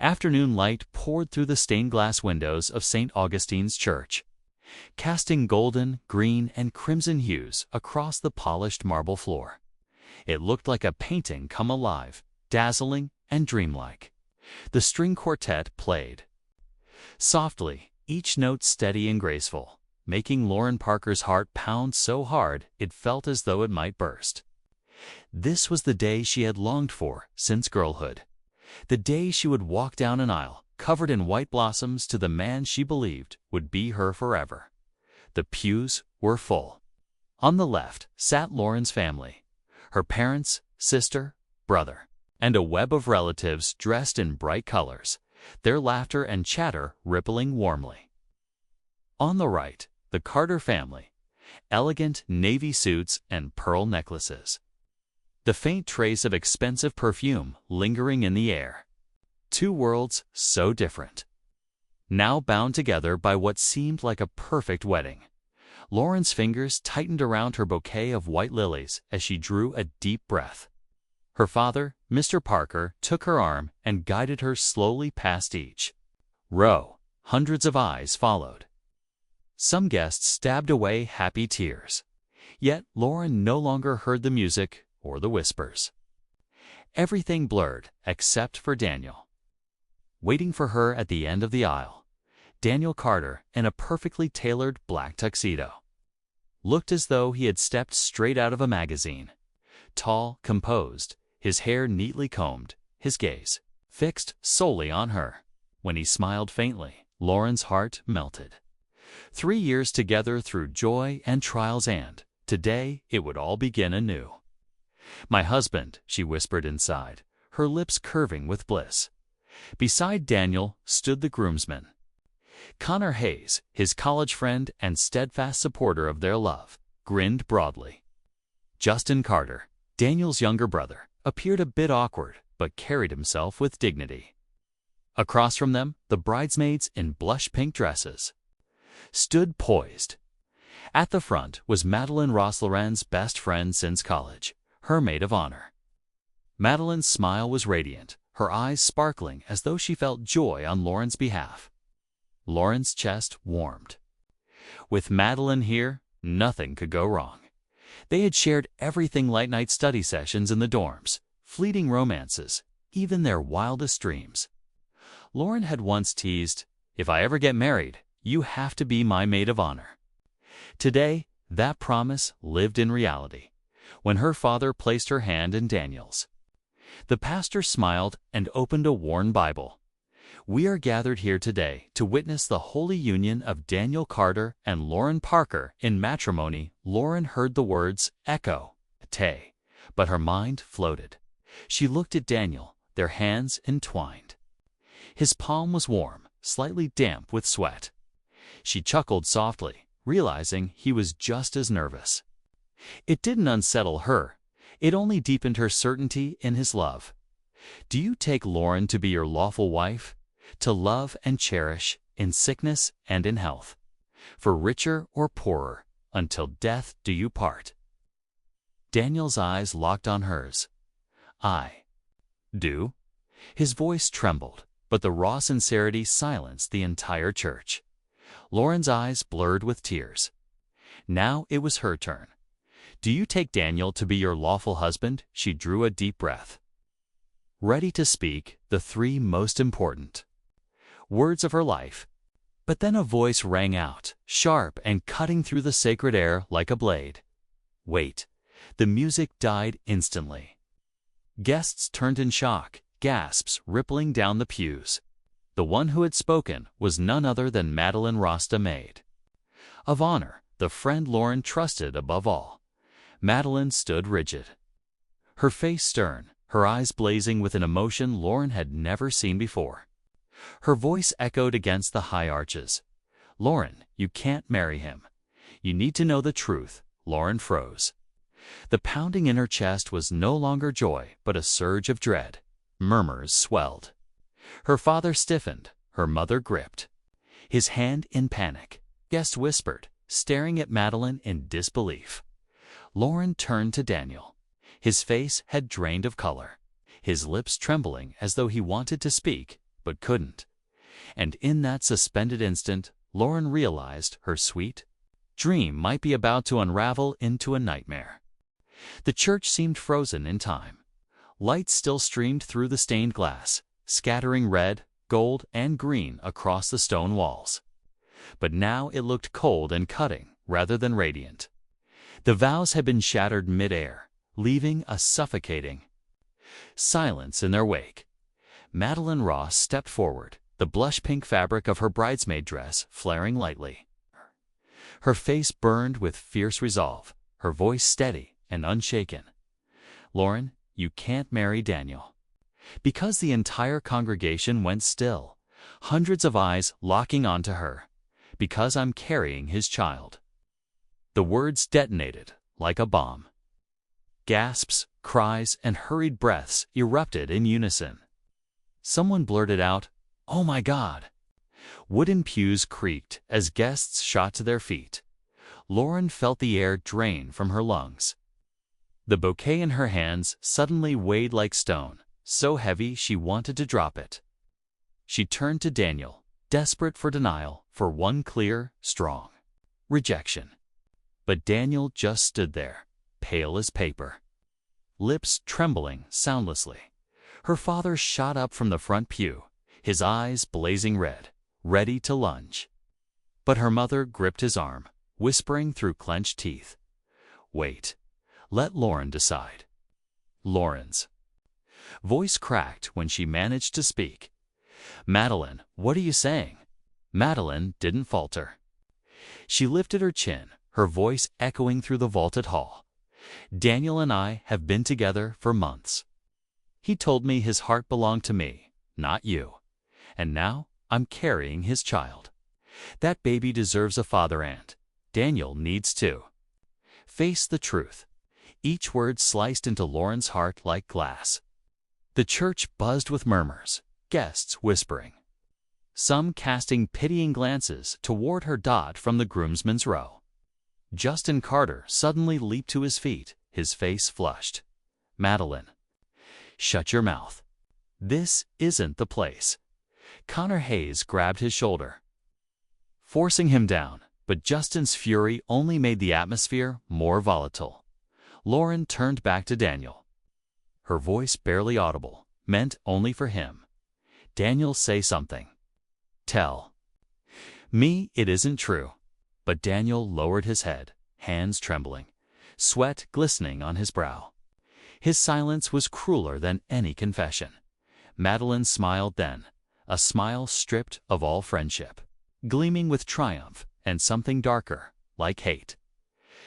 Afternoon light poured through the stained glass windows of St. Augustine's Church, casting golden, green, and crimson hues across the polished marble floor. It looked like a painting come alive, dazzling and dreamlike. The string quartet played softly, each note steady and graceful, making Lauren Parker's heart pound so hard it felt as though it might burst. This was the day she had longed for since girlhood. The day she would walk down an aisle covered in white blossoms to the man she believed would be her forever. The pews were full. On the left sat Lauren's family, her parents, sister, brother, and a web of relatives dressed in bright colors, their laughter and chatter rippling warmly. On the right, the Carter family, elegant navy suits and pearl necklaces, the faint trace of expensive perfume lingering in the air. Two worlds so different, now bound together by what seemed like a perfect wedding. Lauren's fingers tightened around her bouquet of white lilies as she drew a deep breath. Her father, Mr. Parker, took her arm and guided her slowly past each row. Hundreds of eyes followed. Some guests stabbed away happy tears. Yet Lauren no longer heard the music or the whispers. Everything blurred except for Daniel. Waiting for her at the end of the aisle, Daniel Carter, in a perfectly tailored black tuxedo, looked as though he had stepped straight out of a magazine. Tall, composed, his hair neatly combed, his gaze fixed solely on her. When he smiled faintly, Lauren's heart melted. 3 years together through joy and trials, and today it would all begin anew. "My husband," she whispered inside, her lips curving with bliss. Beside Daniel stood the groomsmen. Connor Hayes, his college friend and steadfast supporter of their love, grinned broadly. Justin Carter, Daniel's younger brother, appeared a bit awkward but carried himself with dignity. Across from them, the bridesmaids in blush pink dresses stood poised. At the front was Madeline Ross-Loren's best friend since college, her maid of honor. Madeline's smile was radiant, her eyes sparkling as though she felt joy on Lauren's behalf. Lauren's chest warmed. With Madeline here, nothing could go wrong. They had shared everything: late night study sessions in the dorms, fleeting romances, even their wildest dreams. Lauren had once teased, "If I ever get married, you have to be my maid of honor." Today, that promise lived in reality when her father placed her hand in Daniel's. The pastor smiled and opened a worn Bible. "We are gathered here today to witness the holy union of Daniel Carter and Lauren Parker in matrimony." Lauren heard the words echo, "te," but her mind floated. She looked at Daniel, their hands entwined. His palm was warm, slightly damp with sweat. She chuckled softly, realizing he was just as nervous. It didn't unsettle her. It only deepened her certainty in his love. "Do you take Lauren to be your lawful wife, to love and cherish in sickness and in health, for richer or poorer, until death do you part?" Daniel's eyes locked on hers. "I do." His voice trembled, but the raw sincerity silenced the entire church. Lauren's eyes blurred with tears. Now it was her turn. "Do you take Daniel to be your lawful husband?" She drew a deep breath, ready to speak the 3 most important words of her life. But then a voice rang out, sharp and cutting through the sacred air like a blade. Wait. The music died instantly. Guests turned in shock, gasps rippling down the pews. The one who had spoken was none other than Madeline Ross-Loren's maid of honor, the friend Lauren trusted above all. Madeline stood rigid, her face stern, her eyes blazing with an emotion Lauren had never seen before. Her voice echoed against the high arches. "Lauren, you can't marry him. You need to know the truth." Lauren froze. The pounding in her chest was no longer joy, but a surge of dread. Murmurs swelled. Her father stiffened, her mother gripped his hand in panic. Guest whispered, staring at Madeline in disbelief. Lauren turned to Daniel. His face had drained of color, his lips trembling as though he wanted to speak, but couldn't. And in that suspended instant, Lauren realized her sweet dream might be about to unravel into a nightmare. The church seemed frozen in time. Light still streamed through the stained glass, scattering red, gold, and green across the stone walls. But now it looked cold and cutting rather than radiant. The vows had been shattered mid-air, leaving a suffocating silence in their wake. Madeline Ross stepped forward, the blush-pink fabric of her bridesmaid dress flaring lightly. Her face burned with fierce resolve, her voice steady and unshaken. "Lauren, you can't marry Daniel." Because the entire congregation went still, hundreds of eyes locking onto her. "Because I'm carrying his child." The words detonated like a bomb. Gasps, cries, and hurried breaths erupted in unison. Someone blurted out, "Oh my God!" Wooden pews creaked as guests shot to their feet. Lauren felt the air drain from her lungs. The bouquet in her hands suddenly weighed like stone, so heavy she wanted to drop it. She turned to Daniel, desperate for denial, for one clear, strong rejection. But Daniel just stood there, pale as paper, lips trembling soundlessly. Her father shot up from the front pew, his eyes blazing red, ready to lunge. But her mother gripped his arm, whispering through clenched teeth, "Wait, let Lauren decide." Lauren's voice cracked when she managed to speak. "Madeline, what are you saying?" Madeline didn't falter. She lifted her chin, her voice echoing through the vaulted hall. "Daniel and I have been together for months. He told me his heart belonged to me, not you. And now I'm carrying his child. That baby deserves a father, and Daniel needs to face the truth." Each word sliced into Lauren's heart like glass. The church buzzed with murmurs, guests whispering, some casting pitying glances toward her dot from the groomsmen's row. Justin Carter suddenly leaped to his feet, his face flushed. "Madeline, shut your mouth. This isn't the place." Connor Hayes grabbed his shoulder, forcing him down, but Justin's fury only made the atmosphere more volatile. Lauren turned back to Daniel, her voice barely audible, meant only for him. "Daniel, say something. Tell me it isn't true." But Daniel lowered his head, hands trembling, sweat glistening on his brow. His silence was crueler than any confession. Madeline smiled then, a smile stripped of all friendship, gleaming with triumph and something darker, like hate.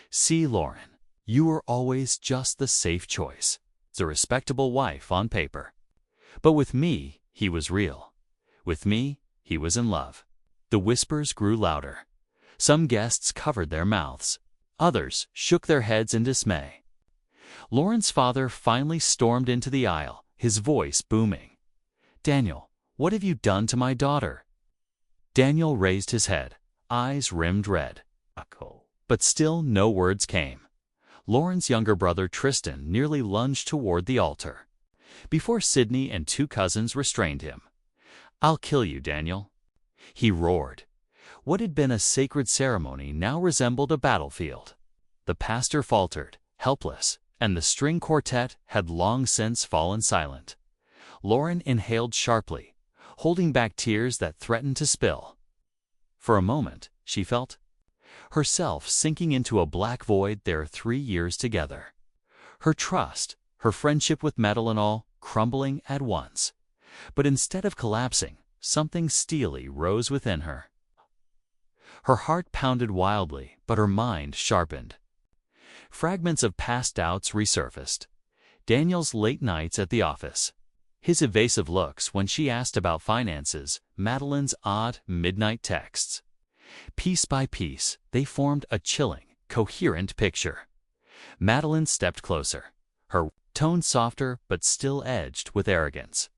"See, Lauren, you were always just the safe choice, the respectable wife on paper. But with me, he was real. With me, he was in love." The whispers grew louder. Some guests covered their mouths. Others shook their heads in dismay. Lauren's father finally stormed into the aisle, his voice booming. "Daniel, what have you done to my daughter?" Daniel raised his head, eyes rimmed red. But still no words came. Lauren's younger brother Tristan nearly lunged toward the altar, before Sydney and two cousins restrained him. "I'll kill you, Daniel," he roared. What had been a sacred ceremony now resembled a battlefield. The pastor faltered, helpless, and the string quartet had long since fallen silent. Lauren inhaled sharply, holding back tears that threatened to spill. For a moment, she felt herself sinking into a black void their 3 years together. Her trust, her friendship with Madeline all crumbling at once. But instead of collapsing, something steely rose within her. Her heart pounded wildly, but her mind sharpened. Fragments of past doubts resurfaced. Daniel's late nights at the office, his evasive looks when she asked about finances, Madeline's odd midnight texts. Piece by piece, they formed a chilling, coherent picture. Madeline stepped closer, her tone softer but still edged with arrogance.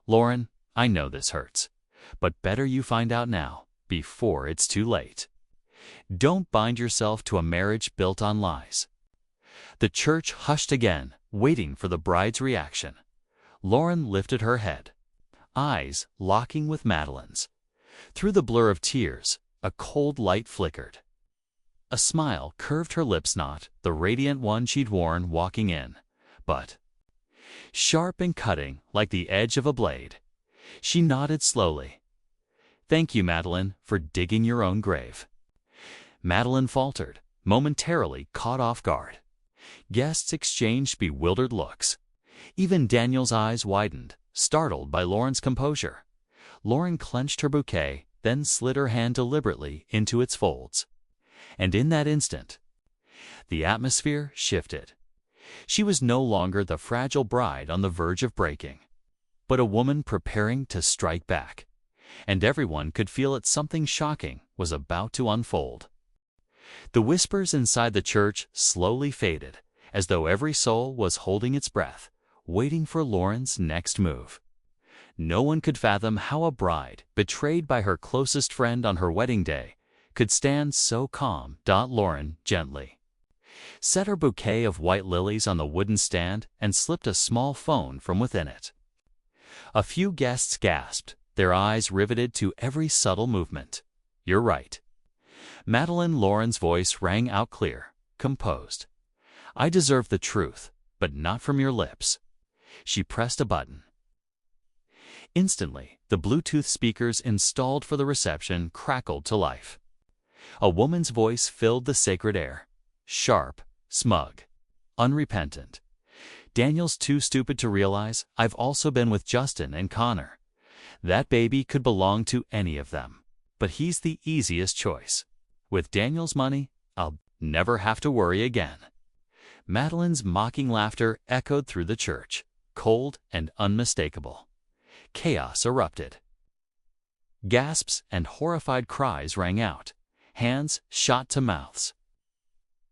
"Lauren, I know this hurts, but better you find out now, before it's too late. Don't bind yourself to a marriage built on lies." The church hushed again, waiting for the bride's reaction. Lauren lifted her head. eyes locking with Madeline's. Through the blur of tears, a cold light flickered. A smile curved her lips, not the radiant one she'd worn walking in, but sharp and cutting like the edge of a blade. She nodded slowly. "Thank you, Madeline, for digging your own grave." Madeline faltered, momentarily caught off guard. Guests exchanged bewildered looks. Even Daniel's eyes widened, startled by Lauren's composure. Lauren clenched her bouquet, then slid her hand deliberately into its folds. And in that instant, the atmosphere shifted. She was no longer the fragile bride on the verge of breaking, but a woman preparing to strike back. And everyone could feel that something shocking was about to unfold. The whispers inside the church slowly faded, as though every soul was holding its breath, waiting for Lauren's next move. No one could fathom how a bride, betrayed by her closest friend on her wedding day, could stand so calm. Lauren gently set her bouquet of white lilies on the wooden stand and slipped a small phone from within it. A few guests gasped, their eyes riveted to every subtle movement. "You're right." Lauren's voice rang out clear, composed. "I deserve the truth, but not from your lips." She pressed a button. Instantly, the Bluetooth speakers installed for the reception crackled to life. A woman's voice filled the sacred air, sharp, smug, unrepentant. "Daniel's too stupid to realize I've also been with Justin and Connor. That baby could belong to any of them, but he's the easiest choice. With Daniel's money, I'll never have to worry again." Madeline's mocking laughter echoed through the church, cold and unmistakable. Chaos erupted. Gasps and horrified cries rang out. Hands shot to mouths.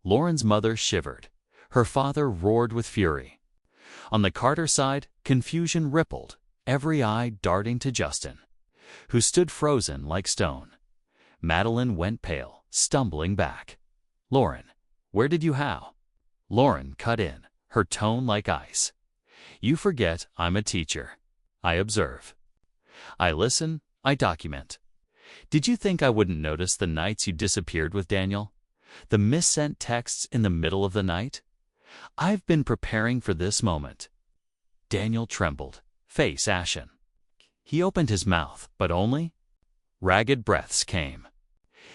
Lauren's mother shivered. Her father roared with fury. On the Carter side, confusion rippled, every eye darting to Justin, who stood frozen like stone. Madeline went pale, stumbling back. "Lauren, where did you how?" Lauren cut in, her tone like ice. "You forget I'm a teacher. I observe. I listen, I document. Did you think I wouldn't notice the nights you disappeared with Daniel? The missent texts in the middle of the night? I've been preparing for this moment." Daniel trembled, face ashen. He opened his mouth, but only ragged breaths came.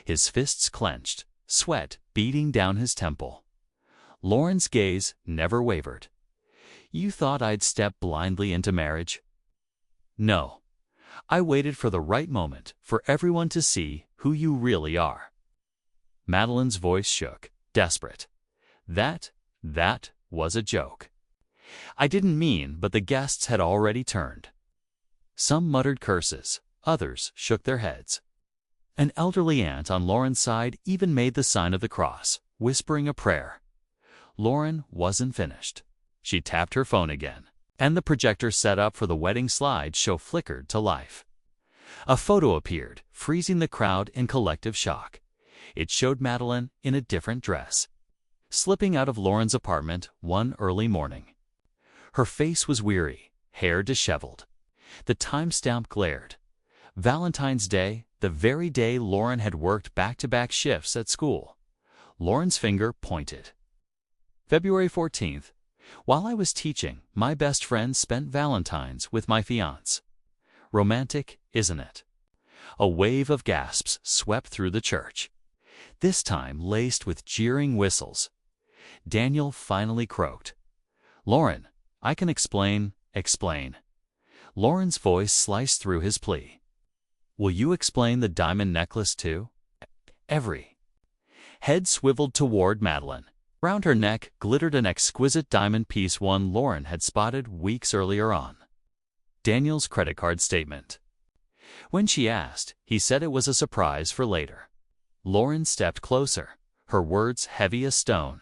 His fists clenched, sweat beating down his temple. Lauren's gaze never wavered. "You thought I'd step blindly into marriage?" "No. I waited for the right moment for everyone to see who you really are." Madeline's voice shook, desperate. That was a joke. "I didn't mean," but the guests had already turned. Some muttered curses, others shook their heads. An elderly aunt on Lauren's side even made the sign of the cross, whispering a prayer. Lauren wasn't finished. She tapped her phone again, and the projector set up for the wedding slideshow flickered to life. A photo appeared, freezing the crowd in collective shock. It showed Madeline in a different dress, slipping out of Lauren's apartment one early morning. Her face was weary, hair disheveled. The timestamp glared. Valentine's Day, the very day Lauren had worked back-to-back shifts at school. Lauren's finger pointed. "February 14th. While I was teaching, my best friend spent Valentine's with my fiancé. Romantic, isn't it?" A wave of gasps swept through the church, this time laced with jeering whistles. Daniel finally croaked. "Lauren, I can explain." Lauren's voice sliced through his plea. "Will you explain the diamond necklace too?" Every head swiveled toward Madeline. Round her neck glittered an exquisite diamond piece, one Lauren had spotted weeks earlier on Daniel's credit card statement. When she asked, he said it was a surprise for later. Lauren stepped closer, her words heavy as stone.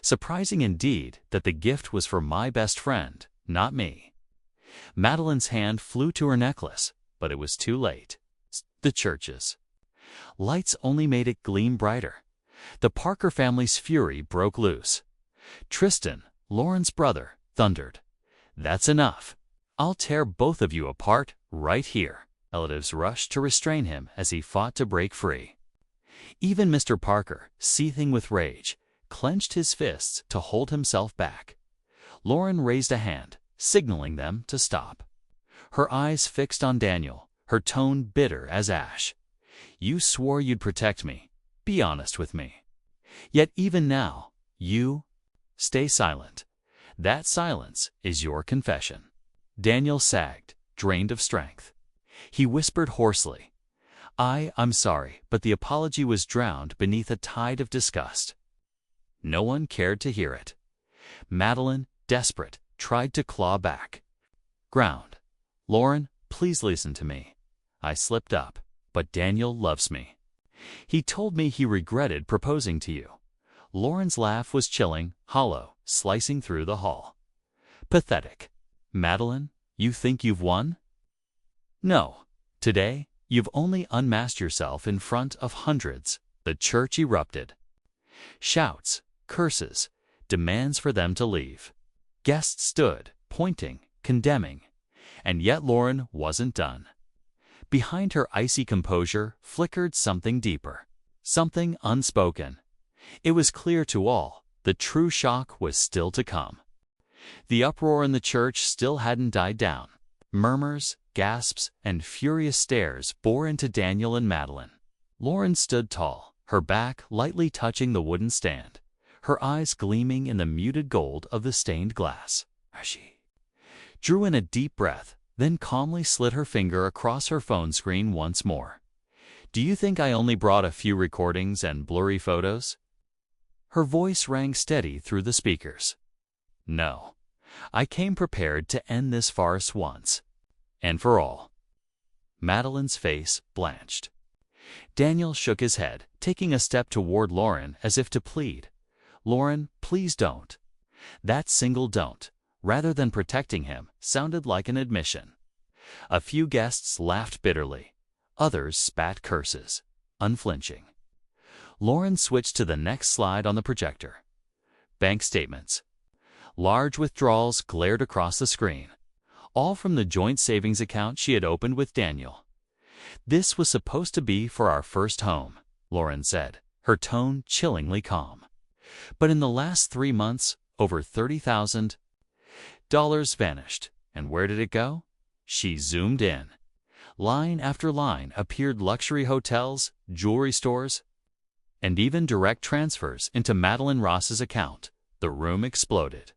"Surprising indeed that the gift was for my best friend, not me." Madeline's hand flew to her necklace, but it was too late. The church's lights only made it gleam brighter. The Parker family's fury broke loose. Tristan, Lauren's brother, thundered, "That's enough. I'll tear both of you apart Right here. Relatives rushed to restrain him as he fought to break free. Even Mr. Parker, seething with rage, clenched his fists to hold himself back. Lauren raised a hand, signaling them to stop. Her eyes fixed on Daniel, her tone bitter as ash. You swore you'd protect me. Be honest with me. Yet even now, you stay silent. That silence is your confession. Daniel sagged, drained of strength. He whispered hoarsely, I'm sorry, but the apology was drowned beneath a tide of disgust. No one cared to hear it. Madeline, desperate, tried to claw back. Ground. Lauren, please listen to me. I slipped up, but Daniel loves me. He told me he regretted proposing to you. Lauren's laugh was chilling, hollow, slicing through the hall. Pathetic. Madeline, you think you've won? No. Today, you've only unmasked yourself in front of hundreds. The church erupted. Shouts, curses, demands for them to leave. Guests stood, pointing, condemning. And yet Lauren wasn't done. Behind her icy composure flickered something deeper, something unspoken. It was clear to all, the true shock was still to come. The uproar in the church still hadn't died down. Murmurs, gasps, and furious stares bore into Daniel and Madeline. Lauren stood tall, her back lightly touching the wooden stand, her eyes gleaming in the muted gold of the stained glass. She drew in a deep breath, then calmly slid her finger across her phone screen once more. Do you think I only brought a few recordings and blurry photos? Her voice rang steady through the speakers. No. I came prepared to end this farce once and for all. Madeline's face blanched. Daniel shook his head, taking a step toward Lauren as if to plead. Lauren, please don't. That single don't, rather than protecting him, sounded like an admission. A few guests laughed bitterly. Others spat curses, unflinching. Lauren switched to the next slide on the projector. Bank statements. Large withdrawals glared across the screen, all from the joint savings account she had opened with Daniel. This was supposed to be for our first home, Lauren said, her tone chillingly calm. But in the last 3 months, over $30,000 vanished. And where did it go? She zoomed in. Line after line appeared luxury hotels, jewelry stores, and even direct transfers into Madeline Ross's account. The room exploded.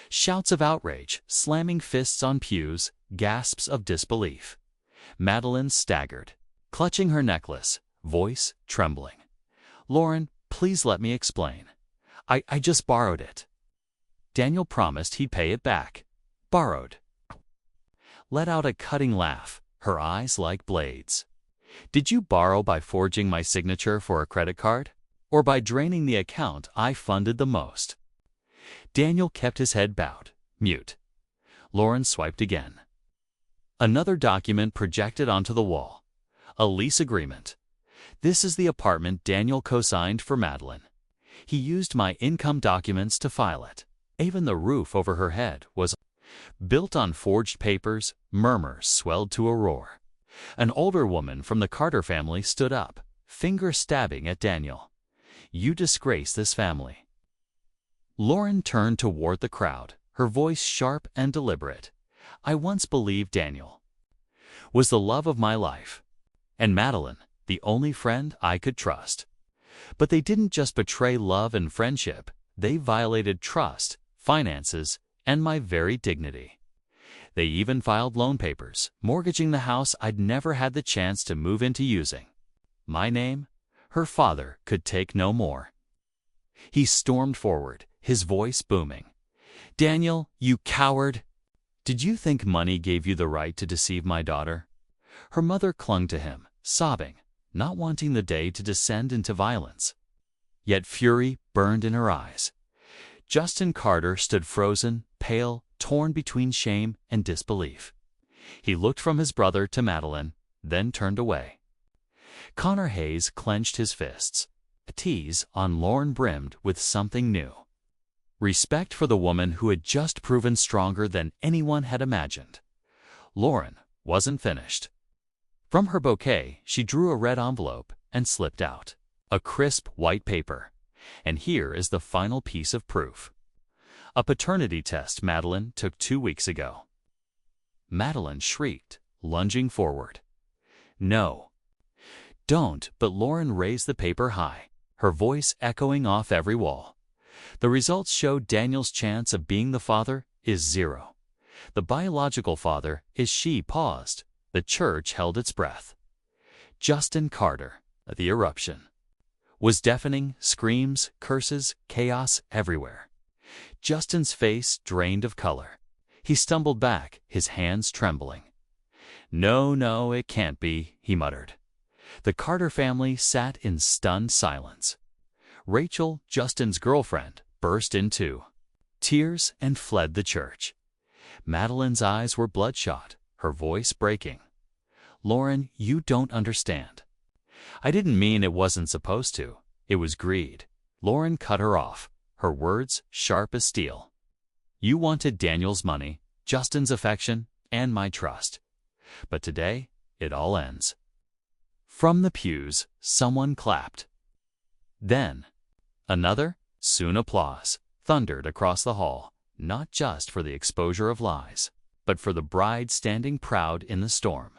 Shouts of outrage, slamming fists on pews, gasps of disbelief. Madeline staggered, clutching her necklace, voice trembling. Lauren, please let me explain. I just borrowed it. Daniel promised he'd pay it back. Borrowed. Let out a cutting laugh, her eyes like blades. Did you borrow by forging my signature for a credit card? Or by draining the account I funded the most? Daniel kept his head bowed, mute. Lauren swiped again. Another document projected onto the wall. A lease agreement. This is the apartment Daniel co-signed for Madeline. He used my income documents to file it. Even the roof over her head was built on forged papers. Murmurs swelled to a roar. An older woman from the Carter family stood up, finger stabbing at Daniel. You disgrace this family. Lauren turned toward the crowd, her voice sharp and deliberate. I once believed Daniel was the love of my life, and Madeline, the only friend I could trust. But they didn't just betray love and friendship, they violated trust, finances, and my very dignity. They even filed loan papers, mortgaging the house I'd never had the chance to move into using. My name? Her father could take no more. He stormed forward, his voice booming. Daniel, you coward! Did you think money gave you the right to deceive my daughter? Her mother clung to him, sobbing, not wanting the day to descend into violence. Yet fury burned in her eyes. Justin Carter stood frozen, pale, torn between shame and disbelief. He looked from his brother to Madeline, then turned away. Connor Hayes clenched his fists. A tease on Lauren brimmed with something new. Respect for the woman who had just proven stronger than anyone had imagined. Lauren, wasn't finished. From her bouquet, she drew a red envelope and slipped out a crisp white paper. And here is the final piece of proof. A paternity test Madeline took 2 weeks ago. Madeline shrieked, lunging forward. No. Don't, but Lauren raised the paper high, her voice echoing off every wall. The results show Daniel's chance of being the father is 0. The biological father is she paused. The church held its breath. Justin Carter, the eruption, was deafening, screams, curses, chaos everywhere. Justin's face drained of color. He stumbled back, his hands trembling. No, it can't be, he muttered. The Carter family sat in stunned silence. Rachel, Justin's girlfriend, burst into tears and fled the church. Madeline's eyes were bloodshot, her voice breaking. Lauren, you don't understand. I didn't mean it wasn't supposed to. It was greed. Lauren cut her off, her words sharp as steel. You wanted Daniel's money, Justin's affection, and my trust. But today, it all ends. From the pews, someone clapped. Then, another, soon applause, thundered across the hall, not just for the exposure of lies, but for the bride standing proud in the storm.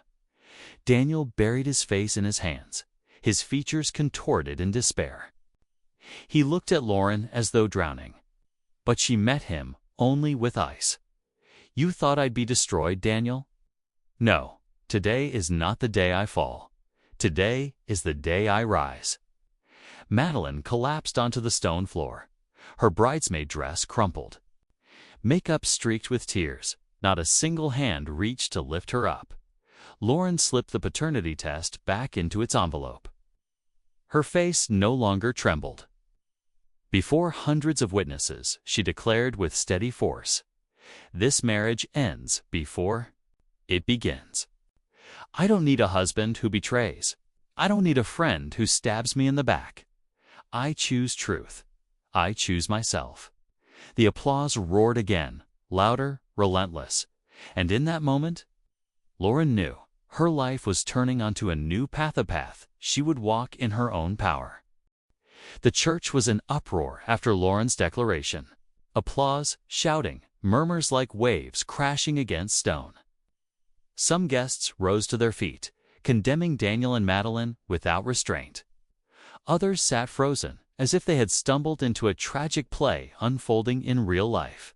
Daniel buried his face in his hands, his features contorted in despair. He looked at Lauren as though drowning, but she met him only with ice. You thought I'd be destroyed, Daniel? No, today is not the day I fall. Today is the day I rise. Madeline collapsed onto the stone floor. Her bridesmaid dress crumpled. Makeup streaked with tears. Not a single hand reached to lift her up. Lauren slipped the paternity test back into its envelope. Her face no longer trembled. Before hundreds of witnesses, she declared with steady force, "This marriage ends before it begins. I don't need a husband who betrays. I don't need a friend who stabs me in the back. I choose truth. I choose myself." The applause roared again, louder, relentless. And in that moment, Lauren knew her life was turning onto a new path she would walk in her own power. The church was in uproar after Lauren's declaration. Applause, shouting, murmurs like waves crashing against stone. Some guests rose to their feet, condemning Daniel and Madeline without restraint. Others sat frozen, as if they had stumbled into a tragic play unfolding in real life.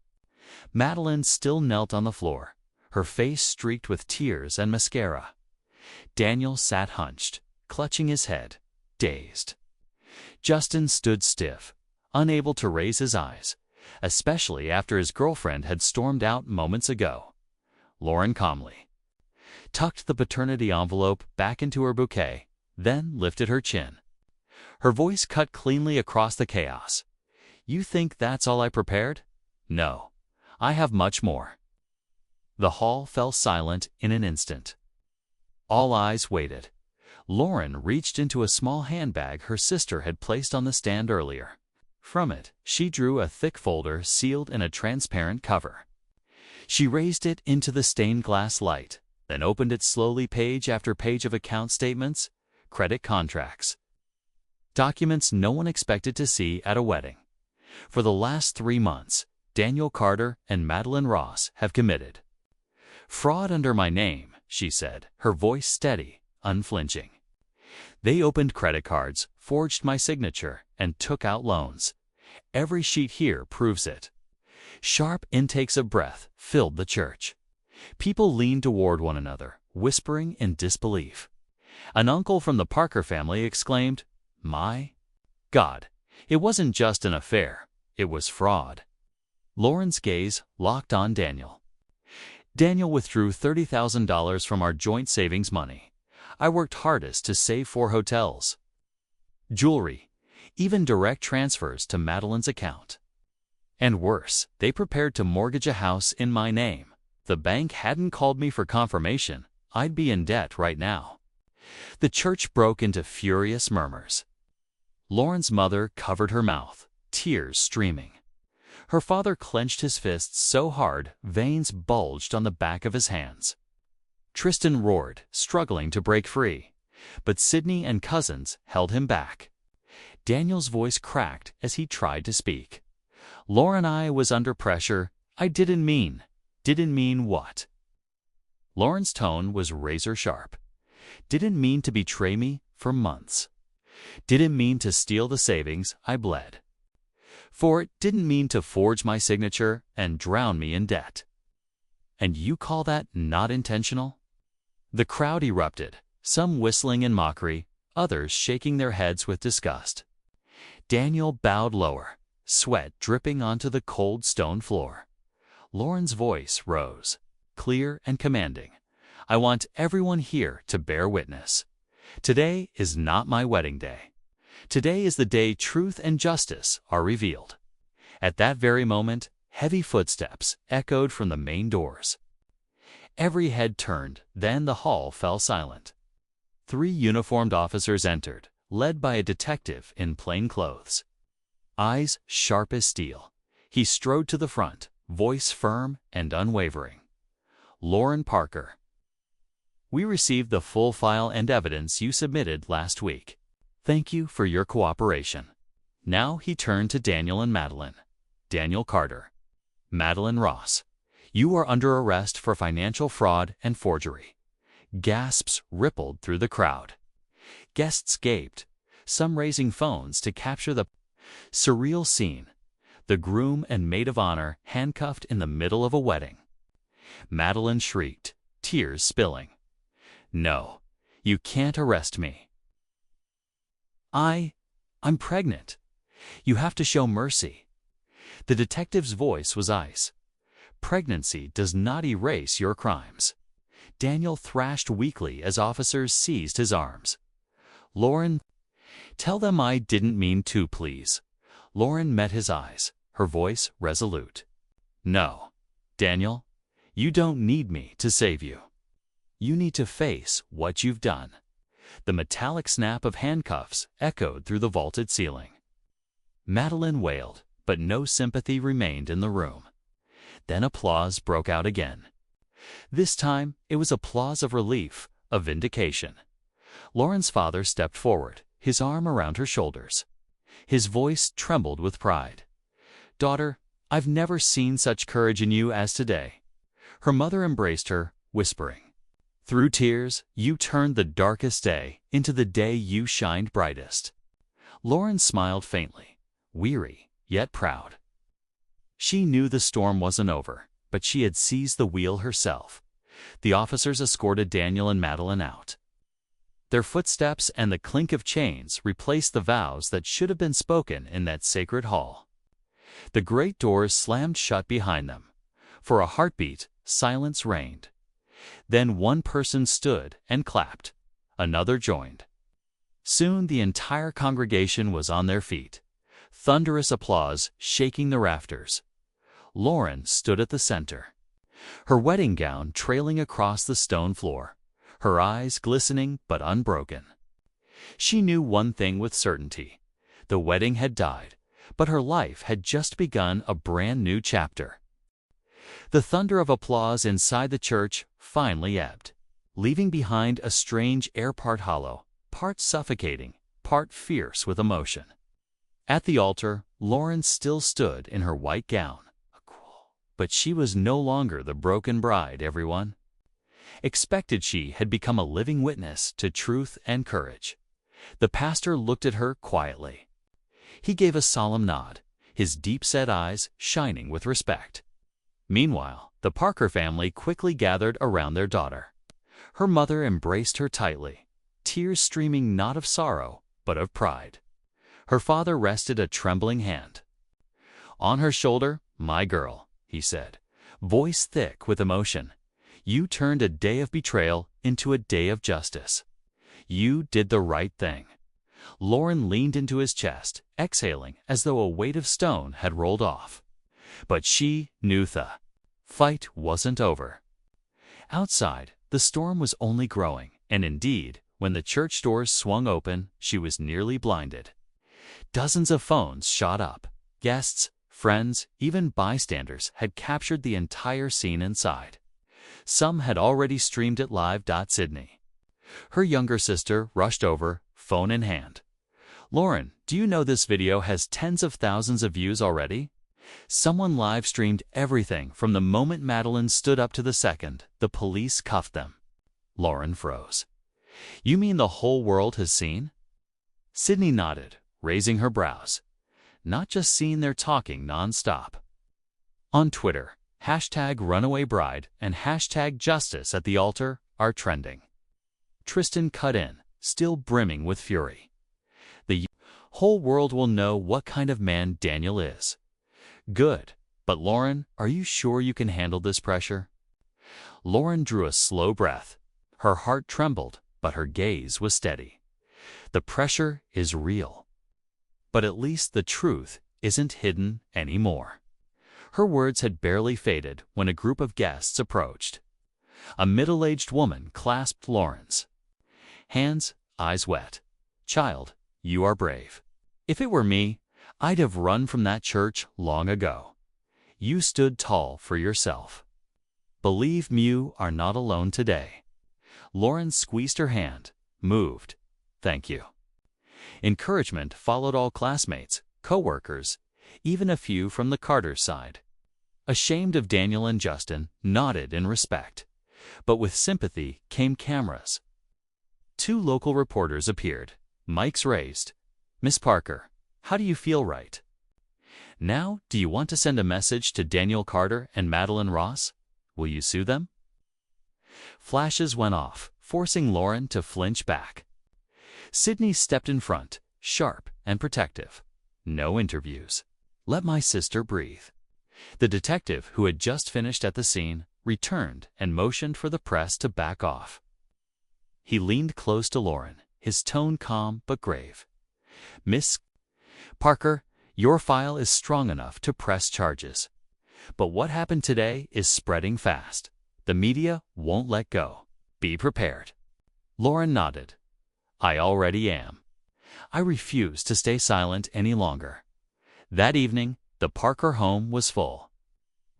Madeline still knelt on the floor, her face streaked with tears and mascara. Daniel sat hunched, clutching his head, dazed. Justin stood stiff, unable to raise his eyes, especially after his girlfriend had stormed out moments ago. Lauren calmly tucked the paternity envelope back into her bouquet, then lifted her chin. Her voice cut cleanly across the chaos. You think that's all I prepared? No, I have much more. The hall fell silent in an instant. All eyes waited. Lauren reached into a small handbag her sister had placed on the stand earlier. From it, she drew a thick folder sealed in a transparent cover. She raised it into the stained glass light, then opened it slowly page after page of account statements, credit contracts, documents no one expected to see at a wedding. For the last 3 months, Daniel Carter and Madeline Ross have committed fraud under my name, she said, her voice steady, unflinching. They opened credit cards, forged my signature, and took out loans. Every sheet here proves it. Sharp intakes of breath filled the church. People leaned toward one another, whispering in disbelief. An uncle from the Parker family exclaimed, "My God, it wasn't just an affair, it was fraud." Lauren's gaze locked on Daniel. Daniel withdrew $30,000 from our joint savings money. I worked hardest to save 4 hotels, jewelry, even direct transfers to Madeline's account. And worse, they prepared to mortgage a house in my name. The bank hadn't called me for confirmation. I'd be in debt right now. The church broke into furious murmurs. Lauren's mother covered her mouth, tears streaming. Her father clenched his fists so hard, veins bulged on the back of his hands. Tristan roared, struggling to break free, but Sydney and cousins held him back. Daniel's voice cracked as he tried to speak. Lauren, I was under pressure. I didn't mean what? Lauren's tone was razor sharp. Didn't mean to betray me for months. Didn't mean to steal the savings I bled. For it didn't mean to forge my signature and drown me in debt. And you call that not intentional? The crowd erupted, some whistling in mockery, others shaking their heads with disgust. Daniel bowed lower, sweat dripping onto the cold stone floor. Lauren's voice rose, clear and commanding. I want everyone here to bear witness. Today is not my wedding day. Today is the day truth and justice are revealed. At that very moment, heavy footsteps echoed from the main doors. Every head turned, then the hall fell silent. 3 uniformed officers entered, led by a detective in plain clothes. Eyes sharp as steel, he strode to the front, voice firm and unwavering. Lauren Parker. We received the full file and evidence you submitted last week. Thank you for your cooperation. Now he turned to Daniel and Madeline. Daniel Carter. Madeline Ross. You are under arrest for financial fraud and forgery. Gasps rippled through the crowd. Guests gaped, some raising phones to capture the surreal scene. The groom and maid of honor handcuffed in the middle of a wedding. Madeline shrieked, tears spilling. No, you can't arrest me. I'm pregnant. You have to show mercy. The detective's voice was ice. Pregnancy does not erase your crimes. Daniel thrashed weakly as officers seized his arms. Lauren, tell them I didn't mean to, please. Lauren met his eyes, her voice resolute. No, Daniel, you don't need me to save you. You need to face what you've done. The metallic snap of handcuffs echoed through the vaulted ceiling. Madeline wailed, but no sympathy remained in the room. Then applause broke out again. This time, it was applause of relief, of vindication. Lauren's father stepped forward, his arm around her shoulders. His voice trembled with pride. Daughter, I've never seen such courage in you as today. Her mother embraced her, whispering, through tears, you turned the darkest day into the day you shined brightest. Lauren smiled faintly, weary, yet proud. She knew the storm wasn't over, but she had seized the wheel herself. The officers escorted Daniel and Madeline out. Their footsteps and the clink of chains replaced the vows that should have been spoken in that sacred hall. The great doors slammed shut behind them. For a heartbeat, silence reigned. Then one person stood and clapped. Another joined. Soon the entire congregation was on their feet. Thunderous applause shaking the rafters. Lauren stood at the center, her wedding gown trailing across the stone floor, her eyes glistening but unbroken. She knew one thing with certainty. The wedding had died, but her life had just begun a brand new chapter. The thunder of applause inside the church finally ebbed, leaving behind a strange air, part hollow, part suffocating, part fierce with emotion. At the altar, Lauren still stood in her white gown. But she was no longer the broken bride everyone expected. She had become a living witness to truth and courage. The pastor looked at her quietly. He gave a solemn nod, his deep-set eyes shining with respect. Meanwhile, the Parker family quickly gathered around their daughter. Her mother embraced her tightly, tears streaming not of sorrow, but of pride. Her father rested a trembling hand on her shoulder. My girl, he said, voice thick with emotion, you turned a day of betrayal into a day of justice. You did the right thing. Lauren leaned into his chest, exhaling as though a weight of stone had rolled off. But she knew the fight wasn't over. Outside, the storm was only growing, and indeed, when the church doors swung open, she was nearly blinded. Dozens of phones shot up. Guests, friends, even bystanders had captured the entire scene inside. Some had already streamed it live. Sydney, her younger sister, rushed over, phone in hand. "Lauren, do you know this video has tens of thousands of views already? Someone live-streamed everything from the moment Madeline stood up to the second the police cuffed them." Lauren froze. "You mean the whole world has seen?" Sydney nodded, raising her brows. "Not just seen, they're talking non-stop." On Twitter, #runawaybride and #justice at the altar are trending. Tristan cut in, still brimming with fury. "The whole world will know what kind of man Daniel is." "Good, but Lauren, are you sure you can handle this pressure?" Lauren drew a slow breath. Her heart trembled, but her gaze was steady. "The pressure is real. But at least the truth isn't hidden anymore." Her words had barely faded when a group of guests approached. A middle-aged woman clasped Lauren's hands, eyes wet. "Child, you are brave. If it were me, I'd have run from that church long ago. You stood tall for yourself. Believe me, you are not alone today." Lauren squeezed her hand, moved. "Thank you." Encouragement followed. All classmates, co-workers, even a few from the Carter's side, ashamed of Daniel and Justin, nodded in respect. But with sympathy came cameras. 2 local reporters appeared, mics raised. "Miss Parker, how do you feel right now? Do you want to send a message to Daniel Carter and Madeline Ross? Will you sue them?" Flashes went off, forcing Lauren to flinch back. Sydney stepped in front, sharp and protective. "No interviews. Let my sister breathe." The detective, who had just finished at the scene, returned and motioned for the press to back off. He leaned close to Lauren, his tone calm but grave. "Miss Parker, your file is strong enough to press charges. But what happened today is spreading fast. The media won't let go. Be prepared." Lauren nodded. "I already am. I refuse to stay silent any longer." That evening, the Parker home was full.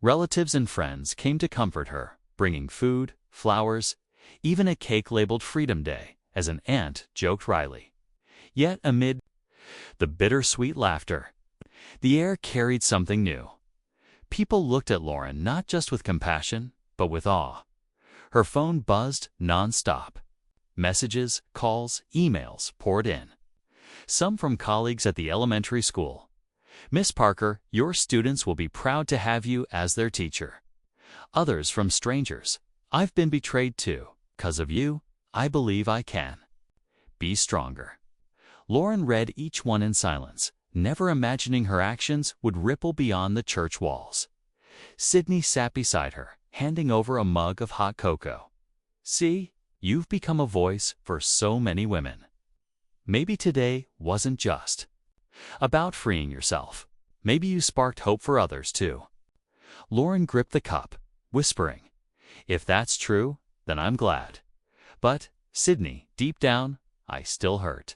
Relatives and friends came to comfort her, bringing food, flowers, even a cake labeled Freedom Day, as an aunt joked wryly. Yet amid the bittersweet laughter, the air carried something new. People looked at Lauren not just with compassion, but with awe. Her phone buzzed non-stop. Messages, calls, emails poured in. Some from colleagues at the elementary school. "Miss Parker, your students will be proud to have you as their teacher." Others from strangers. "I've been betrayed too. 'Cause of you, I believe I can. Be stronger." Lauren read each one in silence, never imagining her actions would ripple beyond the church walls. Sydney sat beside her, handing over a mug of hot cocoa. "See, you've become a voice for so many women. Maybe today wasn't just about freeing yourself. Maybe you sparked hope for others too." Lauren gripped the cup, whispering, "If that's true, then I'm glad. But, Sydney, deep down, I still hurt.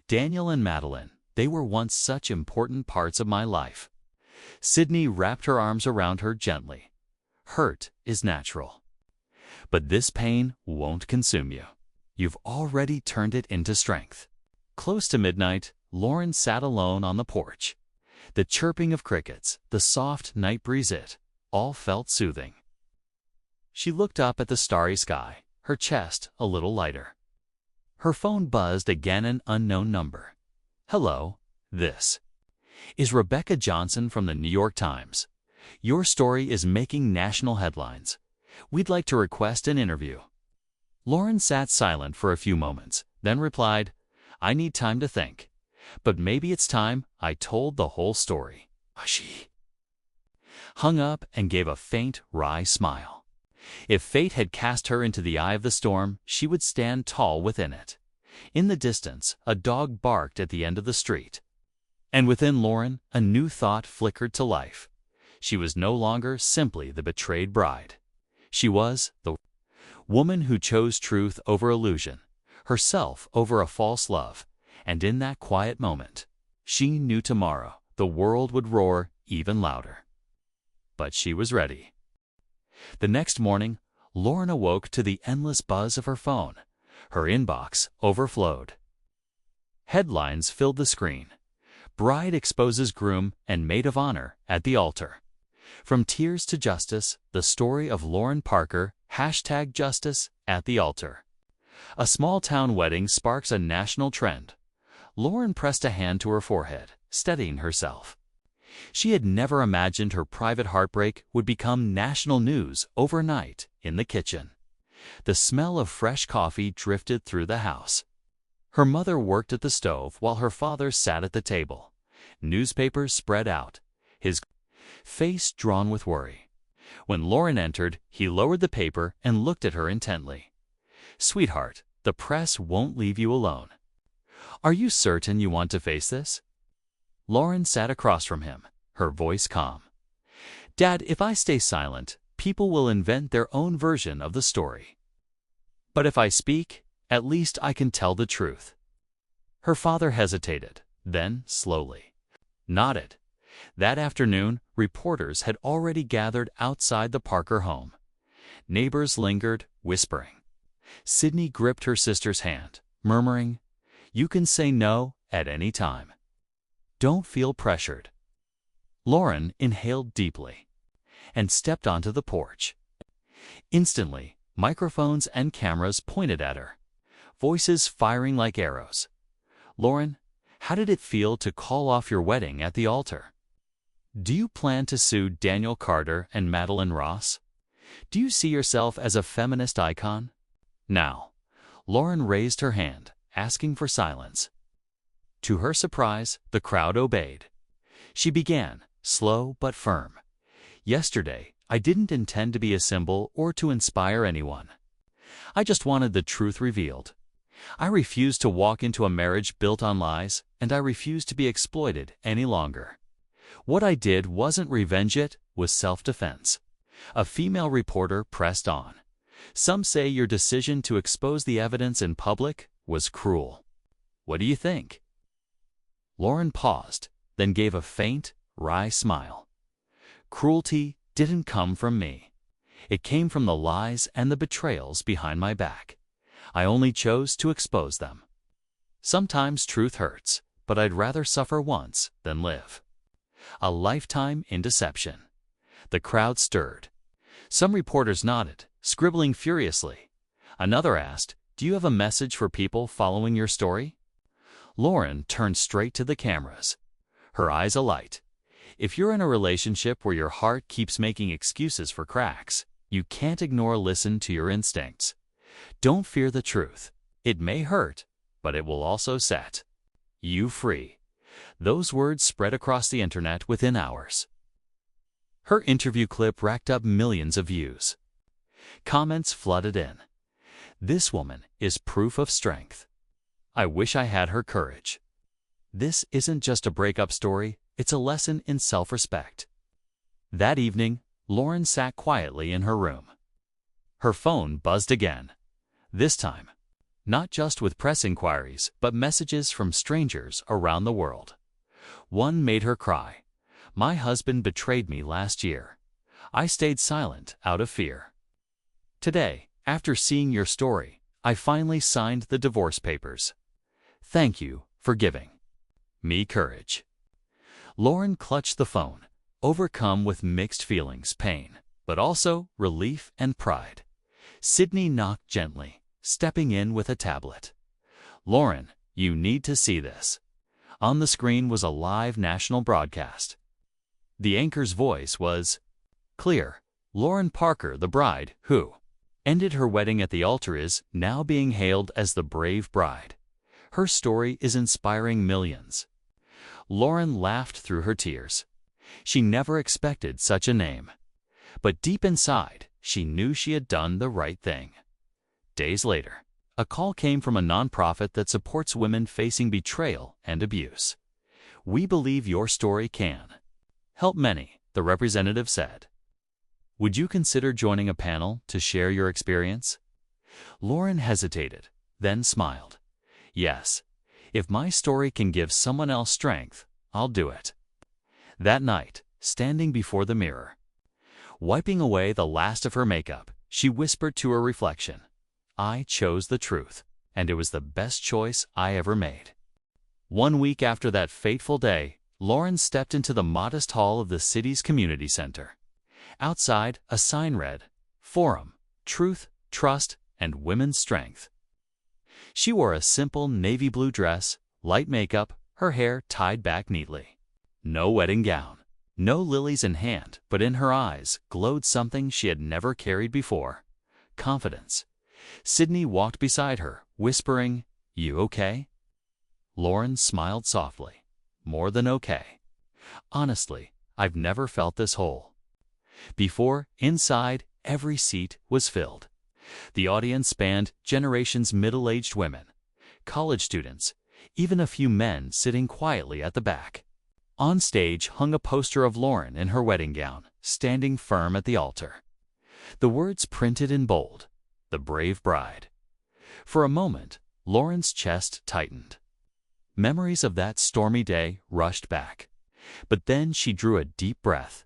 Daniel and Madeline, they were once such important parts of my life." Sydney wrapped her arms around her gently. "Hurt is natural. But this pain won't consume you. You've already turned it into strength." Close to midnight, Lauren sat alone on the porch. The chirping of crickets, the soft night breeze, it all felt soothing. She looked up at the starry sky, her chest a little lighter. Her phone buzzed again, an unknown number. "Hello, this is Rebecca Johnson from the New York Times. Your story is making national headlines. We'd like to request an interview." Lauren sat silent for a few moments, then replied, "I need time to think. But maybe it's time I told the whole story." She hung up and gave a faint, wry smile. If fate had cast her into the eye of the storm, she would stand tall within it. In the distance, a dog barked at the end of the street. And within Lauren, a new thought flickered to life. She was no longer simply the betrayed bride. She was the woman who chose truth over illusion, herself over a false love, and in that quiet moment, she knew tomorrow the world would roar even louder. But she was ready. The next morning, Lauren awoke to the endless buzz of her phone. Her inbox overflowed. Headlines filled the screen. Bride exposes groom and maid of honor at the altar. From tears to justice, the story of Lauren Parker, #Justice at the altar. A small-town wedding sparks a national trend. Lauren pressed a hand to her forehead, steadying herself. She had never imagined her private heartbreak would become national news overnight in the kitchen. The smell of fresh coffee drifted through the house. Her mother worked at the stove while her father sat at the table. Newspapers spread out, his face drawn with worry. When Lauren entered, he lowered the paper and looked at her intently. "Sweetheart, the press won't leave you alone. Are you certain you want to face this?" Lauren sat across from him, her voice calm. "Dad, if I stay silent, people will invent their own version of the story. But if I speak, at least I can tell the truth." Her father hesitated, then slowly nodded. That afternoon, reporters had already gathered outside the Parker home. Neighbors lingered, whispering. Sydney gripped her sister's hand, murmuring, "You can say no at any time. Don't feel pressured." Lauren inhaled deeply and stepped onto the porch. Instantly, microphones and cameras pointed at her, voices firing like arrows. "Lauren, how did it feel to call off your wedding at the altar? Do you plan to sue Daniel Carter and Madeline Ross? Do you see yourself as a feminist icon?" Now, Lauren raised her hand, asking for silence. To her surprise, the crowd obeyed. She began, slow but firm. "Yesterday, I didn't intend to be a symbol or to inspire anyone. I just wanted the truth revealed. I refuse to walk into a marriage built on lies, and I refuse to be exploited any longer. What I did wasn't revenge, it was self-defense." A female reporter pressed on. "Some say your decision to expose the evidence in public was cruel. What do you think?" Lauren paused, then gave a faint, wry smile. "Cruelty didn't come from me. It came from the lies and the betrayals behind my back. I only chose to expose them. Sometimes truth hurts, but I'd rather suffer once than live." A lifetime in deception. The crowd stirred. Some reporters nodded, scribbling furiously. Another asked, "Do you have a message for people following your story?" Lauren turned straight to the cameras, her eyes alight. "If you're in a relationship where your heart keeps making excuses for cracks, you can't listen to your instincts. Don't fear the truth. It may hurt, but it will also set you free." Those words spread across the internet within hours. Her interview clip racked up millions of views. Comments flooded in. "This woman is proof of strength. I wish I had her courage. This isn't just a breakup story, it's a lesson in self-respect." That evening, Lauren sat quietly in her room. Her phone buzzed again. This time, not just with press inquiries, but messages from strangers around the world. One made her cry. "My husband betrayed me last year. I stayed silent out of fear. Today, after seeing your story, I finally signed the divorce papers. Thank you for giving me courage." Lauren clutched the phone, overcome with mixed feelings, pain, but also relief and pride. Sydney knocked gently, stepping in with a tablet. "Lauren, you need to see this." On the screen was a live national broadcast. The anchor's voice was clear. Lauren Parker, the bride, who ended her wedding at the altar, is now being hailed as the brave bride. Her story is inspiring millions. Lauren laughed through her tears. She never expected such a name. But deep inside, she knew she had done the right thing. Days later, a call came from a nonprofit that supports women facing betrayal and abuse. "We believe your story can help many," the representative said. "Would you consider joining a panel to share your experience?" Lauren hesitated, then smiled. "Yes, if my story can give someone else strength, I'll do it." That night, standing before the mirror, wiping away the last of her makeup, she whispered to her reflection, "I chose the truth, and it was the best choice I ever made." 1 week after that fateful day, Lauren stepped into the modest hall of the city's community center. Outside, a sign read, "Forum, Truth, Trust, and Women's Strength." She wore a simple navy blue dress, light makeup, her hair tied back neatly. No wedding gown, no lilies in hand, but in her eyes glowed something she had never carried before: confidence. Sydney walked beside her, whispering, "You okay?" Lauren smiled softly. "More than okay. Honestly, I've never felt this whole." Before, inside, every seat was filled. The audience spanned generations: middle-aged women, college students, even a few men sitting quietly at the back. On stage hung a poster of Lauren in her wedding gown, standing firm at the altar. The words printed in bold, "The Brave Bride." For a moment, Lauren's chest tightened. Memories of that stormy day rushed back. But then she drew a deep breath.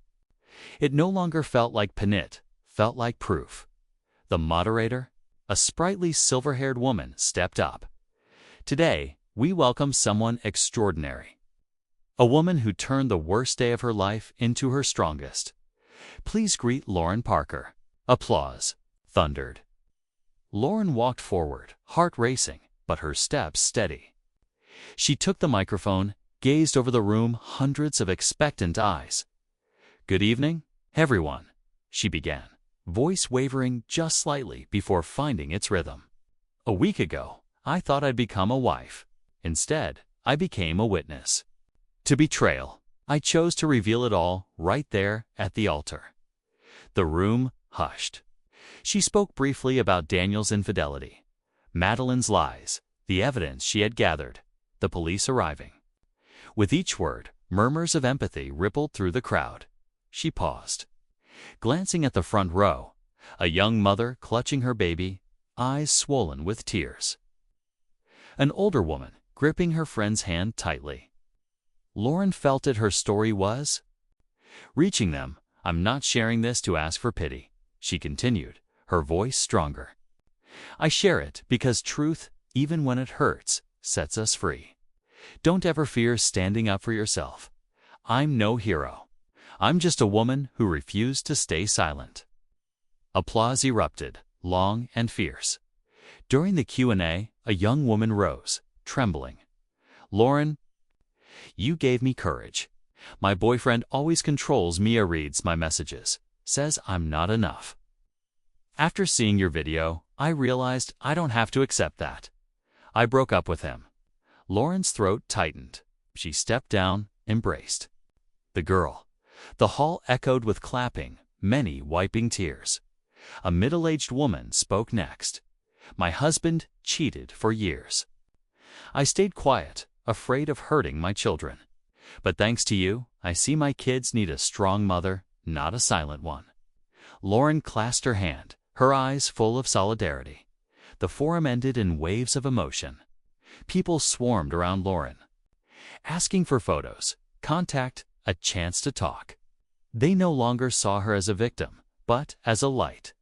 It no longer felt like Panit, felt like proof. The moderator, a sprightly silver-haired woman, stepped up. "Today, we welcome someone extraordinary. A woman who turned the worst day of her life into her strongest. Please greet Lauren Parker." Applause thundered. Lauren walked forward, heart racing, but her steps steady. She took the microphone, gazed over the room, hundreds of expectant eyes. "Good evening, everyone," she began, voice wavering just slightly before finding its rhythm. "A week ago, I thought I'd become a wife. Instead, I became a witness to betrayal. I chose to reveal it all right there at the altar." The room hushed. She spoke briefly about Daniel's infidelity, Madeline's lies, the evidence she had gathered, the police arriving. With each word, murmurs of empathy rippled through the crowd. She paused. Glancing at the front row, a young mother clutching her baby, eyes swollen with tears. An older woman gripping her friend's hand tightly. Lauren felt it her story was reaching them. "I'm not sharing this to ask for pity," she continued, her voice stronger. "I share it because truth, even when it hurts, sets us free. Don't ever fear standing up for yourself. I'm no hero. I'm just a woman who refused to stay silent." Applause erupted, long and fierce. During the Q&A, a young woman rose, trembling. "Lauren, you gave me courage. My boyfriend always controls me, reads my messages, says I'm not enough. After seeing your video, I realized I don't have to accept that. I broke up with him." Lauren's throat tightened. She stepped down, embraced the girl. The hall echoed with clapping, many wiping tears. A middle-aged woman spoke next. "My husband cheated for years. I stayed quiet, afraid of hurting my children. But thanks to you, I see my kids need a strong mother, not a silent one." Lauren clasped her hand, her eyes full of solidarity. The forum ended in waves of emotion. People swarmed around Lauren, asking for photos, contact, a chance to talk. They no longer saw her as a victim, but as a light.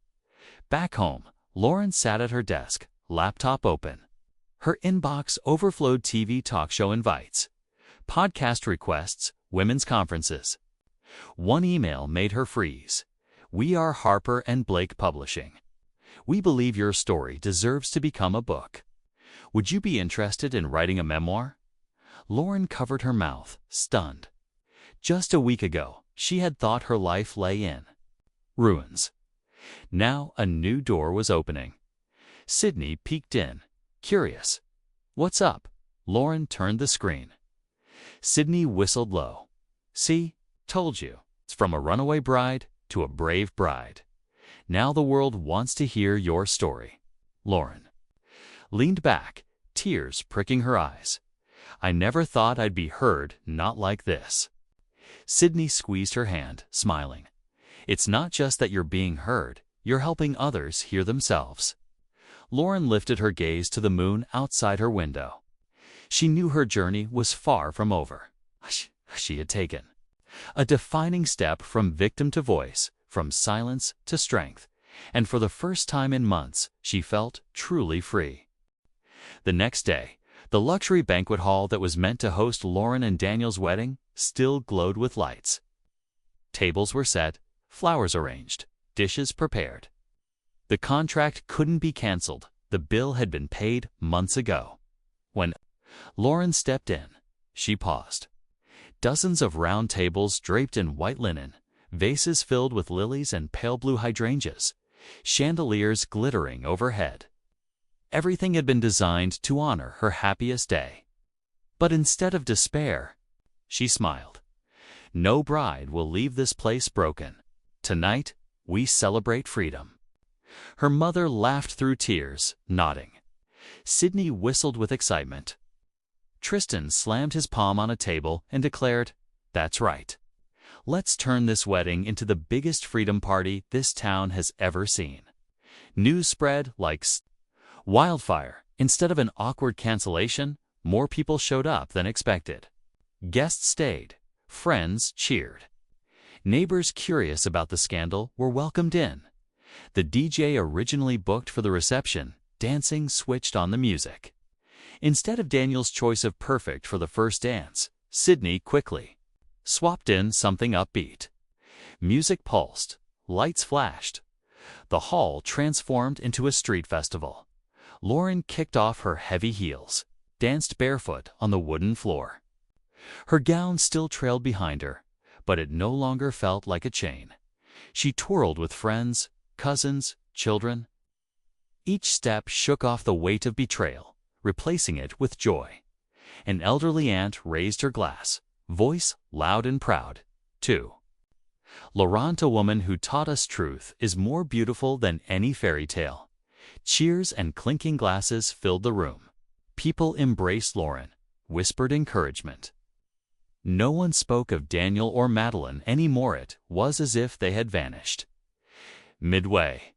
Back home, Lauren sat at her desk, laptop open. Her inbox overflowed: TV talk show invites, podcast requests, women's conferences. One email made her freeze. "We are Harper and Blake Publishing. We believe your story deserves to become a book. Would you be interested in writing a memoir?" Lauren covered her mouth, stunned. Just a week ago, she had thought her life lay in ruins. Now a new door was opening. Sydney peeked in, curious. "What's up?" Lauren turned the screen. Sydney whistled low. "See, told you. It's from a runaway bride to a brave bride. Now the world wants to hear your story." Lauren leaned back, tears pricking her eyes. "I never thought I'd be heard, not like this." Sydney squeezed her hand, smiling. "It's not just that you're being heard, you're helping others hear themselves." Lauren lifted her gaze to the moon outside her window. She knew her journey was far from over. She had taken a defining step from victim to voice, from silence to strength, And for the first time in months, she felt truly free. The next day, the luxury banquet hall that was meant to host Lauren and Daniel's wedding still glowed with lights. Tables were set, flowers arranged, dishes prepared. The contract couldn't be canceled. The bill had been paid months ago. When Lauren stepped in, she paused. Dozens of round tables draped in white linen, vases filled with lilies and pale blue hydrangeas, chandeliers glittering overhead. Everything had been designed to honor her happiest day. But instead of despair, she smiled. No bride will leave this place broken. Tonight, we celebrate freedom. Her mother laughed through tears, nodding. Sydney whistled with excitement. Tristan slammed his palm on a table and declared, "That's right. Let's turn this wedding into the biggest freedom party this town has ever seen." News spread like wildfire. Instead of an awkward cancellation, more people showed up than expected. Guests stayed. Friends cheered. Neighbors curious about the scandal were welcomed in. The DJ originally booked for the reception, dancing switched on the music. Instead of Daniel's choice of Perfect for the first dance, Sydney quickly swapped in something upbeat. Music pulsed, lights flashed. The hall transformed into a street festival. Lauren kicked off her heavy heels, danced barefoot on the wooden floor. Her gown still trailed behind her, but it no longer felt like a chain. She twirled with friends, cousins, children. Each step shook off the weight of betrayal, replacing it with joy. An elderly aunt raised her glass, voice loud and proud, too. Laurent, a woman who taught us truth, is more beautiful than any fairy tale. Cheers and clinking glasses filled the room. People embraced Lauren, whispered encouragement. No one spoke of Daniel or Madeline anymore. It was as if they had vanished. Midway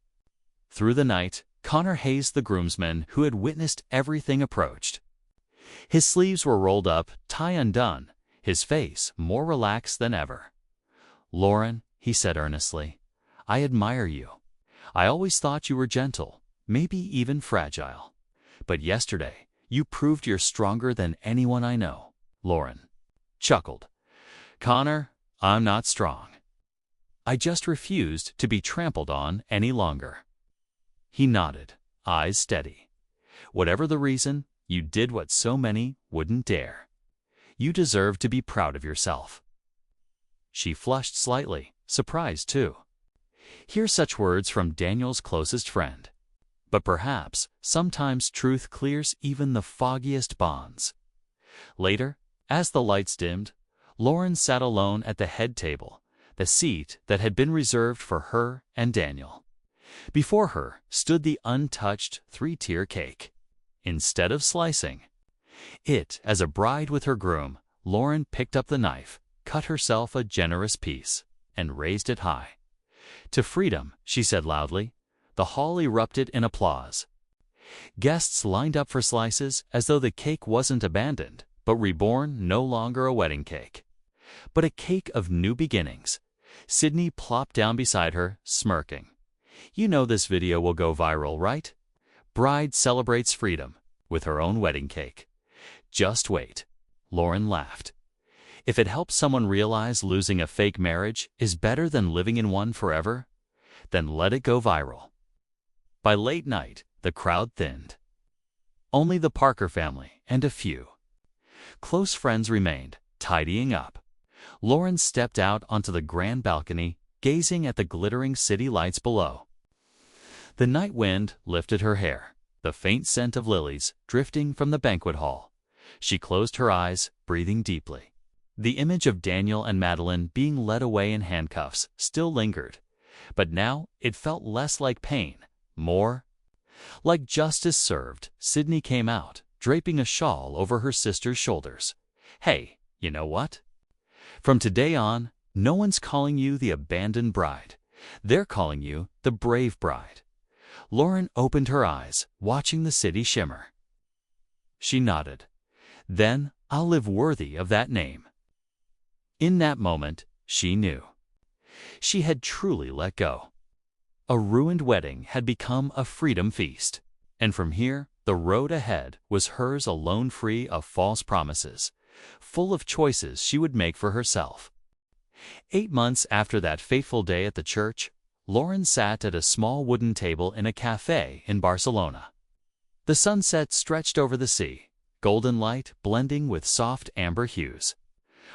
through the night, Connor hazed the groomsman who had witnessed everything approached. His sleeves were rolled up, tie undone, his face more relaxed than ever. "Lauren," he said earnestly, "I admire you. I always thought you were gentle, maybe even fragile. But yesterday, you proved you're stronger than anyone I know." Lauren chuckled. "Connor, I'm not strong. I just refused to be trampled on any longer." He nodded, eyes steady. "Whatever the reason, you did what so many wouldn't dare. You deserve to be proud of yourself." She flushed slightly, surprised too. Hear such words from Daniel's closest friend. But perhaps, sometimes truth clears even the foggiest bonds. Later, as the lights dimmed, Lauren sat alone at the head table, the seat that had been reserved for her and Daniel. Before her stood the untouched three-tier cake. Instead of slicing it as a bride with her groom, Lauren picked up the knife, cut herself a generous piece, and raised it high. "To freedom," she said loudly. The hall erupted in applause. Guests lined up for slices as though the cake wasn't abandoned, but reborn, no longer a wedding cake, but a cake of new beginnings. Sydney plopped down beside her, smirking. "You know this video will go viral, right? Bride celebrates freedom with her own wedding cake. Just wait." Lauren laughed. "If it helps someone realize losing a fake marriage is better than living in one forever, then let it go viral." By late night, the crowd thinned. Only the Parker family and a few close friends remained, tidying up. Lauren stepped out onto the grand balcony, gazing at the glittering city lights below. The night wind lifted her hair, the faint scent of lilies drifting from the banquet hall. She closed her eyes, breathing deeply. The image of Daniel and Madeline being led away in handcuffs still lingered, but now it felt less like pain, more like justice served. Sydney came out, draping a shawl over her sister's shoulders. "Hey, you know what? From today on, no one's calling you the abandoned bride. They're calling you the brave bride." Lauren opened her eyes, watching the city shimmer. She nodded. "Then I'll live worthy of that name." In that moment, she knew. She had truly let go. A ruined wedding had become a freedom feast. And from here, the road ahead was hers alone, free of false promises, full of choices she would make for herself. 8 months after that fateful day at the church, Lauren sat at a small wooden table in a cafe in Barcelona. The sunset stretched over the sea, golden light blending with soft amber hues.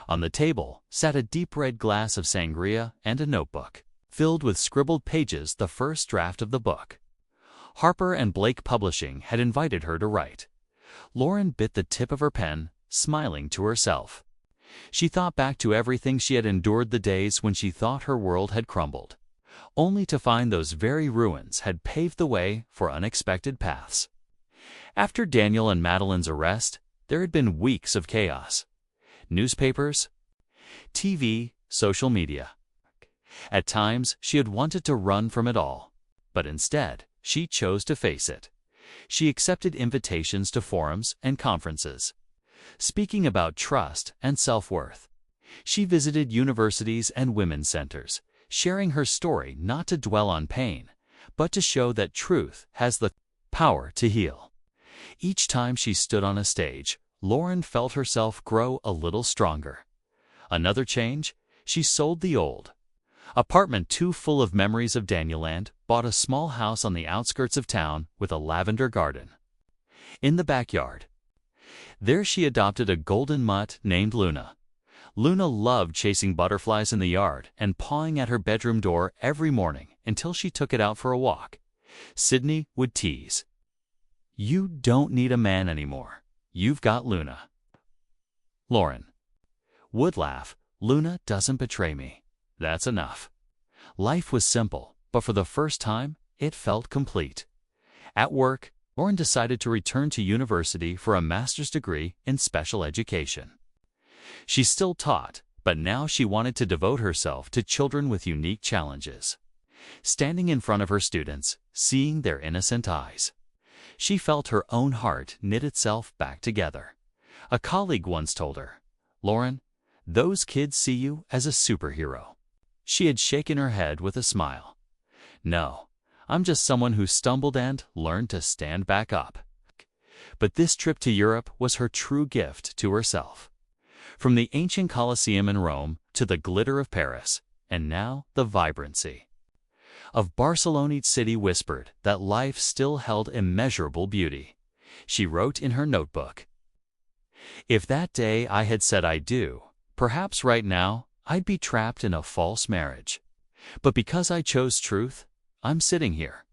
On the table sat a deep red glass of sangria and a notebook, filled with scribbled pages, the first draft of the book. Harper & Blake Publishing had invited her to write. Lauren bit the tip of her pen, smiling to herself. She thought back to everything she had endured, the days when she thought her world had crumbled, only to find those very ruins had paved the way for unexpected paths. After Daniel and Madeline's arrest, there had been weeks of chaos. Newspapers, TV, social media. At times, she had wanted to run from it all, but instead, she chose to face it. She accepted invitations to forums and conferences, speaking about trust and self-worth. She visited universities and women's centers, sharing her story not to dwell on pain, but to show that truth has the power to heal. Each time she stood on a stage, Lauren felt herself grow a little stronger. Another change? She sold the old apartment too full of memories of Danielland, bought a small house on the outskirts of town with a lavender garden. In the backyard, there she adopted a golden mutt named Luna. Luna loved chasing butterflies in the yard and pawing at her bedroom door every morning until she took it out for a walk. Sydney would tease, "You don't need a man anymore. You've got Luna." Lauren would laugh, "Luna doesn't betray me. That's enough." Life was simple, but for the first time, it felt complete. At work, Lauren decided to return to university for a master's degree in special education. She still taught, but now she wanted to devote herself to children with unique challenges. Standing in front of her students, seeing their innocent eyes, she felt her own heart knit itself back together. A colleague once told her, "Lauren, those kids see you as a superhero." She had shaken her head with a smile. "No, I'm just someone who stumbled and learned to stand back up." But this trip to Europe was her true gift to herself. From the ancient Colosseum in Rome to the glitter of Paris, and now the vibrancy of Barcelona, city whispered that life still held immeasurable beauty. She wrote in her notebook, "If that day I had said I do, perhaps right now I'd be trapped in a false marriage. But because I chose truth, I'm sitting here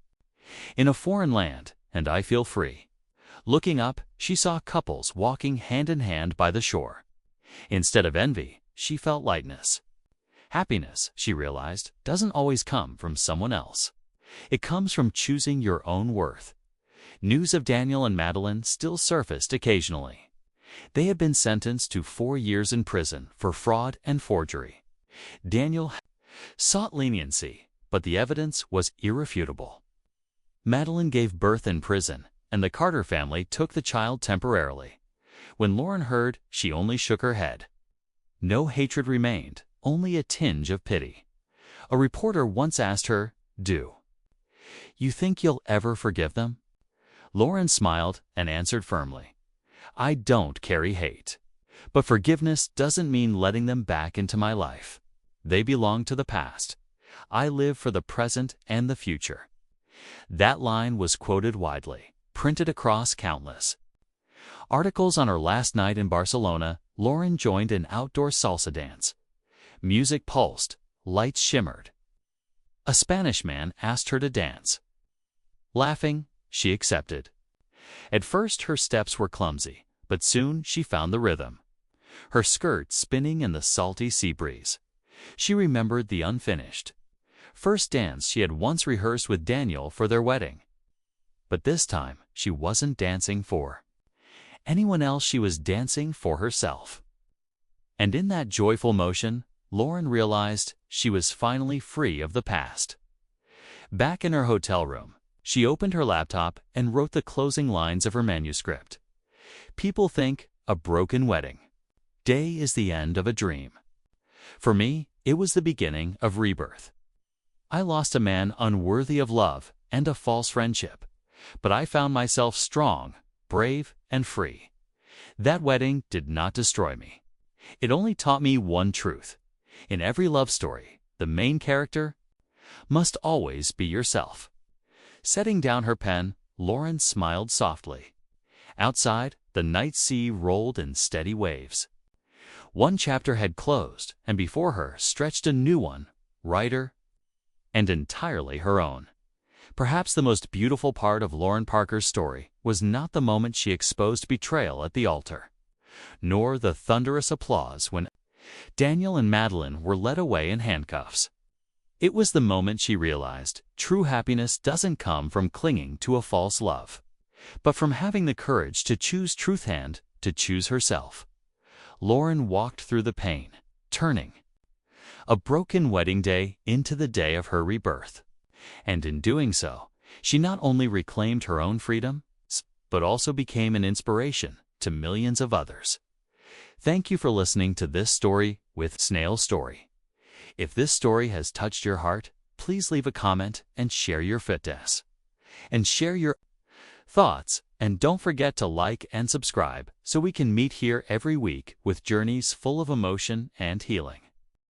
in a foreign land, and I feel free." Looking up, she saw couples walking hand in hand by the shore. Instead of envy, she felt lightness. Happiness, she realized, doesn't always come from someone else. It comes from choosing your own worth. News of Daniel and Madeline still surfaced occasionally. They had been sentenced to 4 years in prison for fraud and forgery. Daniel sought leniency, but the evidence was irrefutable. Madeline gave birth in prison, and the Carter family took the child temporarily. When Lauren heard, she only shook her head. No hatred remained, only a tinge of pity. A reporter once asked her, "Do you think you'll ever forgive them?" Lauren smiled and answered firmly, "I don't carry hate. But forgiveness doesn't mean letting them back into my life. They belong to the past. I live for the present and the future." That line was quoted widely, printed across countless articles. On her last night in Barcelona, Lauren joined an outdoor salsa dance. Music pulsed, lights shimmered. A Spanish man asked her to dance. Laughing, she accepted. At first her steps were clumsy, but soon she found the rhythm. Her skirt spinning in the salty sea breeze. She remembered the unfinished first dance she had once rehearsed with Daniel for their wedding. But this time, she wasn't dancing for anyone else, she was dancing for herself. And in that joyful motion, Lauren realized she was finally free of the past. Back in her hotel room, she opened her laptop and wrote the closing lines of her manuscript. "People think a broken wedding day is the end of a dream. For me, it was the beginning of rebirth. I lost a man unworthy of love and a false friendship, but I found myself strong, brave, and free. That wedding did not destroy me. It only taught me one truth. In every love story, the main character must always be yourself. Setting down her pen, Lauren smiled softly. Outside, the night sea rolled in steady waves. One chapter had closed, and before her stretched a new one, brighter and entirely her own. Perhaps the most beautiful part of Lauren Parker's story was not the moment she exposed betrayal at the altar, nor the thunderous applause when Daniel and Madeline were led away in handcuffs. It was the moment she realized true happiness doesn't come from clinging to a false love, but from having the courage to choose truth and to choose herself. Lauren walked through the pain, turning a broken wedding day into the day of her rebirth. And in doing so, she not only reclaimed her own freedom, but also became an inspiration to millions of others. Thank you for listening to this story with Snail Story. If this story has touched your heart, please leave a comment and share your thoughts. And don't forget to like and subscribe so we can meet here every week with journeys full of emotion and healing.